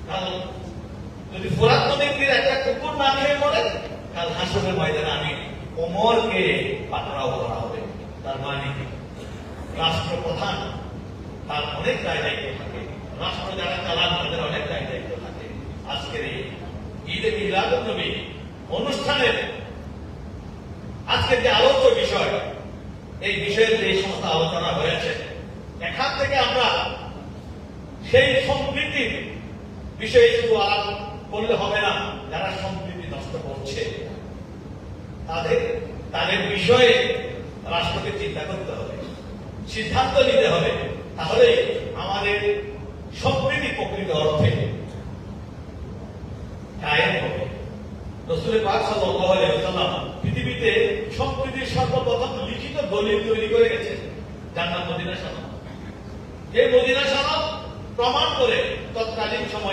কাল যদি ফোরাত নদীর তীরে একটা কুকুর না খেয়ে পড়ে, কাল হাসরের ময়দানে আমি ওমরকে পাকড়াও করা হবে। তার মানে রাষ্ট্রপ্রধান তার অনেক দায় দায়িত্ব থাকে, রাষ্ট্র যারা চালান তাদের অনেক দায় দায়িত্ব থাকে। আজকের এই ঈদে মিলাদুন নবী অনুষ্ঠানের আজকের যে আলোচ্য বিষয়, এই বিষয়ের যে সমস্ত আলোচনা হয়েছে, এখান থেকে আমরা সেই সম্প্রীতির বিষয়ে শুধু আলাপ করলে হবে না। যারা সম্প্রীতি নষ্ট করছে তাদের বিষয়ে রাষ্ট্রকে চিন্তা করতে হবে, সিদ্ধান্ত নিতে হবে, তাহলে আমাদের সম্প্রীতি প্রকৃত অর্থে কায়েম হবে। রাসূল পাক সাল্লাল্লাহু আলাইহি ওয়াসাল্লাম পৃথিবীতে সম্প্রীতির সর্বপ্রথম লিখিত দলিল তৈরি করে গেছেন, জান্নাত মদিনা সনদ। এই মদিনা সনদ প্রমাণ করে তৎকালীন সময়